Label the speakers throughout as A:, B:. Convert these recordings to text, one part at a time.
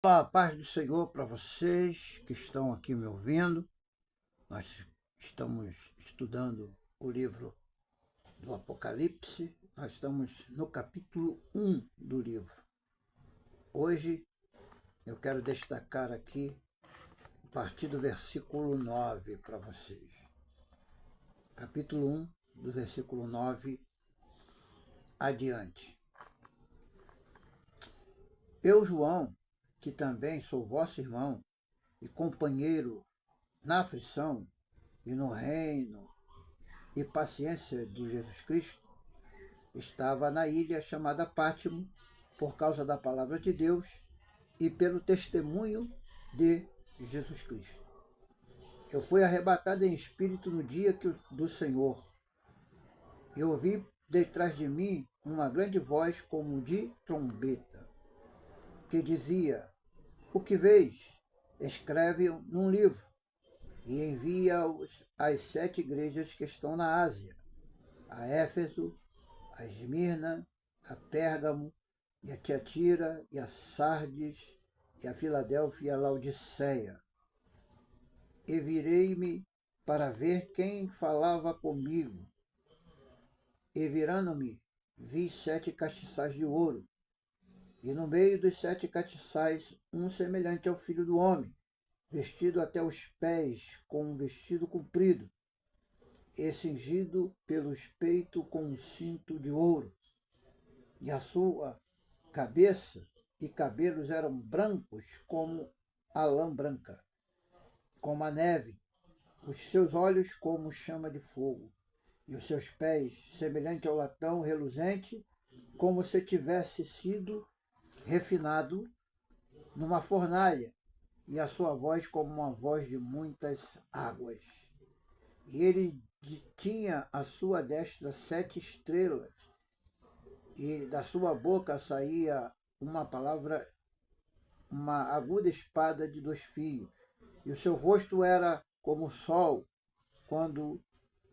A: Olá, paz do Senhor para vocês que estão aqui me ouvindo. Nós estamos estudando o livro do Apocalipse. Nós estamos no capítulo 1 do livro. Hoje eu quero destacar aqui a partir do versículo 9 para vocês. Capítulo 1, do versículo 9 adiante. Eu, João, que também sou vosso irmão e companheiro na aflição e no reino e paciência de Jesus Cristo, estava na ilha chamada Pátimo por causa da palavra de Deus e pelo testemunho de Jesus Cristo. Eu fui arrebatado em espírito no dia do Senhor. Eu ouvi detrás de mim uma grande voz como de trombeta, que dizia: o que vês? Escreve num livro e envia-os às 7 igrejas que estão na Ásia, a Éfeso, a Esmirna, a Pérgamo, e a Tiatira, e a Sardes, e a Filadélfia e a Laodiceia. E virei-me para ver quem falava comigo. E virando-me, vi 7 castiçais de ouro, e no meio dos 7 castiçais um semelhante ao Filho do Homem, vestido até os pés com um vestido comprido, e cingido pelos peitos com um cinto de ouro. E a sua cabeça e cabelos eram brancos como a lã branca, como a neve, os seus olhos como chama de fogo, e os seus pés semelhante ao latão reluzente, como se tivesse sido refinado numa fornalha, e a sua voz como uma voz de muitas águas. E ele tinha à sua destra 7 estrelas, e da sua boca saía uma palavra, uma aguda espada de 2 fios, e o seu rosto era como o sol, quando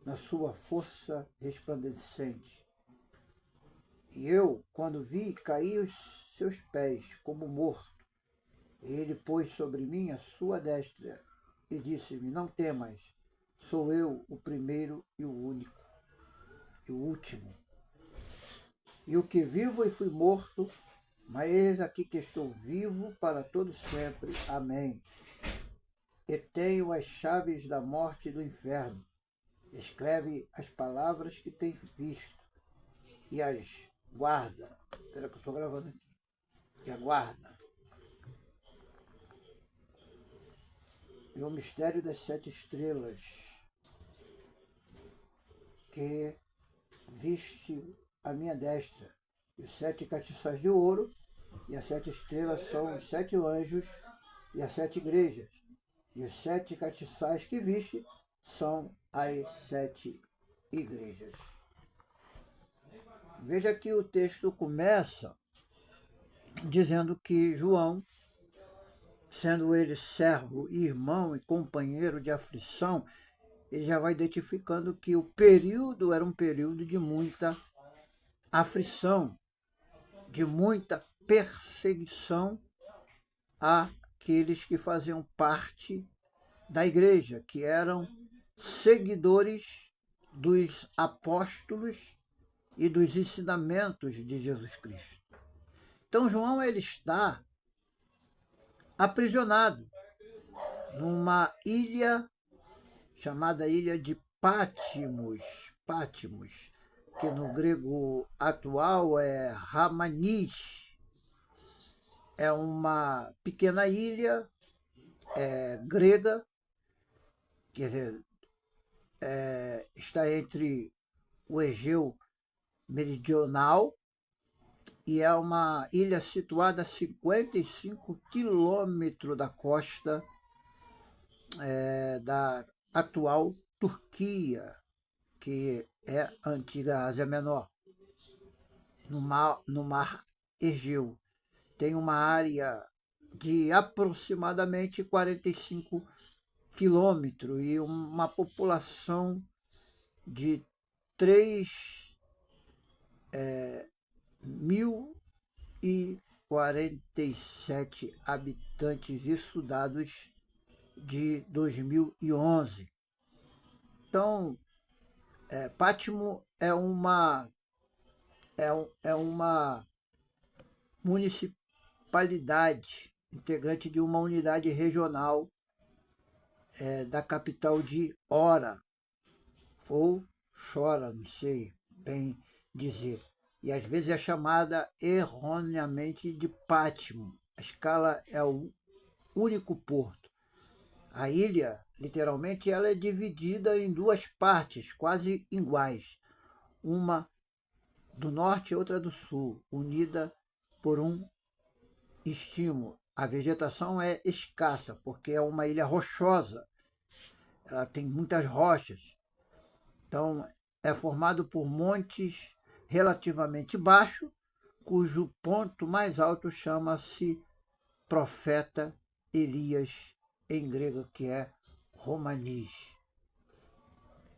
A: na sua força resplandecente. E eu, quando vi, caí aos seus pés como morto. E ele pôs sobre mim a sua destra e disse-me: não temas, sou eu o primeiro e o único, e o último. E o que vivo e fui morto, mas eis aqui que estou vivo para todo sempre. Amém. E tenho as chaves da morte e do inferno. Escreve as palavras que tens visto e as guarda. Espera que eu estou gravando aqui. E aguarda. E o mistério das 7 estrelas que viste à minha destra, e os 7 castiçais de ouro, e as 7 estrelas são os 7 anjos e as 7 igrejas, e os 7 castiçais que viste são as 7 igrejas. Veja que o texto começa dizendo que João, sendo ele servo, irmão e companheiro de aflição, ele já vai identificando que o período era um período de muita aflição, de muita perseguição àqueles que faziam parte da igreja, que eram seguidores dos apóstolos e dos ensinamentos de Jesus Cristo. Então João ele está aprisionado numa ilha chamada ilha de Pátmos, que no grego atual é Ramanis. É uma pequena ilha grega, quer dizer, está entre o Egeu Meridional, e é uma ilha situada a 55 quilômetros da costa da atual Turquia, que é a antiga Ásia Menor, no mar Egeu. Tem uma área de aproximadamente 45 quilômetros e uma população de 3.000 47 habitantes, isso dados de 2011. Então, Pátimo é uma municipalidade integrante de uma unidade regional da capital de Ora, ou Chora, não sei bem dizer. E às vezes é chamada erroneamente de Pátimo. A escala é o único porto. A ilha, literalmente, ela é dividida em duas partes quase iguais. Uma do norte e outra do sul, unida por um istmo. A vegetação é escassa, porque é uma ilha rochosa. Ela tem muitas rochas. Então, é formado por montes relativamente baixos, cujo ponto mais alto chama-se Profeta Elias, em grego, que é Romanis.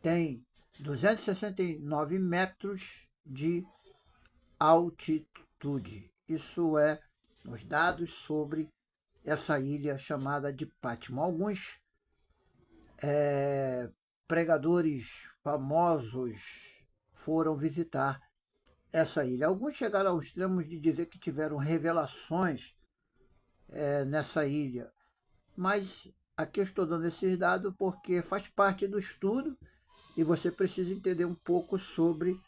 A: Tem 269 metros de altitude. Isso é os dados sobre essa ilha chamada de Pátimo. Alguns pregadores famosos foram visitar essa ilha. Alguns chegaram ao extremo de dizer que tiveram revelações nessa ilha. Mas aqui eu estou dando esses dados porque faz parte do estudo e você precisa entender um pouco sobre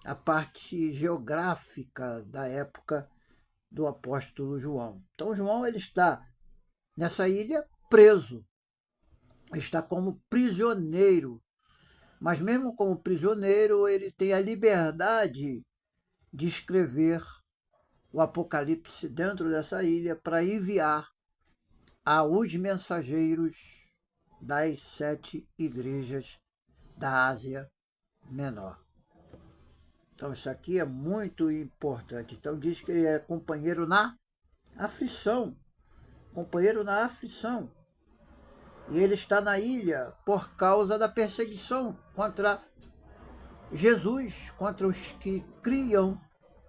A: a parte geográfica da época do apóstolo João. Então João ele está nessa ilha preso, está como prisioneiro, mas mesmo como prisioneiro ele tem a liberdade de escrever o Apocalipse dentro dessa ilha para enviar aos mensageiros das 7 igrejas da Ásia Menor. Então isso aqui é muito importante. Então diz que ele é companheiro na aflição. Companheiro na aflição. E ele está na ilha por causa da perseguição contra Jesus, contra os que criam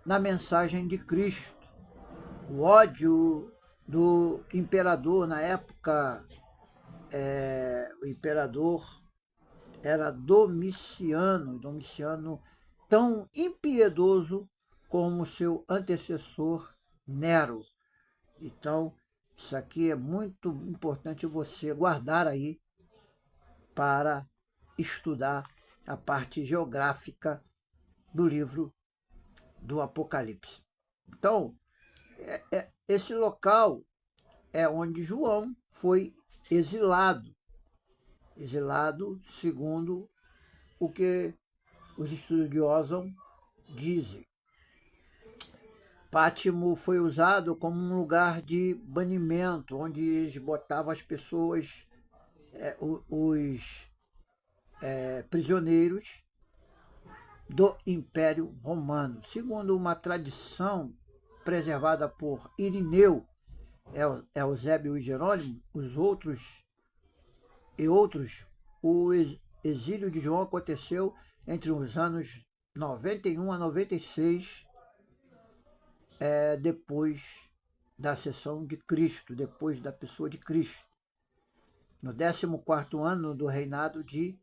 A: na mensagem de Cristo. O ódio do imperador na época, o imperador era Domiciano tão impiedoso como seu antecessor Nero. Então, isso aqui é muito importante você guardar aí para estudar a parte geográfica do livro do Apocalipse. Então, esse local é onde João foi exilado. Exilado segundo o que os estudiosos dizem. Pátimo foi usado como um lugar de banimento, onde eles botavam as pessoas, os prisioneiros do Império Romano. Segundo uma tradição preservada por Irineu, Eusébio e Jerônimo, o exílio de João aconteceu entre os anos 91 a 96, depois da ascensão de Cristo, depois da pessoa de Cristo, no 14º ano do reinado de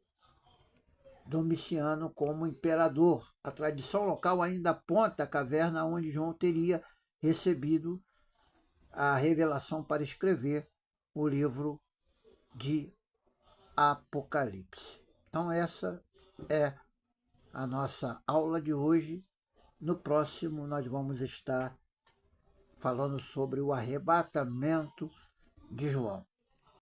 A: Domiciano como imperador. A tradição local ainda aponta a caverna onde João teria recebido a revelação para escrever o livro de Apocalipse. Então essa é a nossa aula de hoje. No próximo nós vamos estar falando sobre o arrebatamento de João.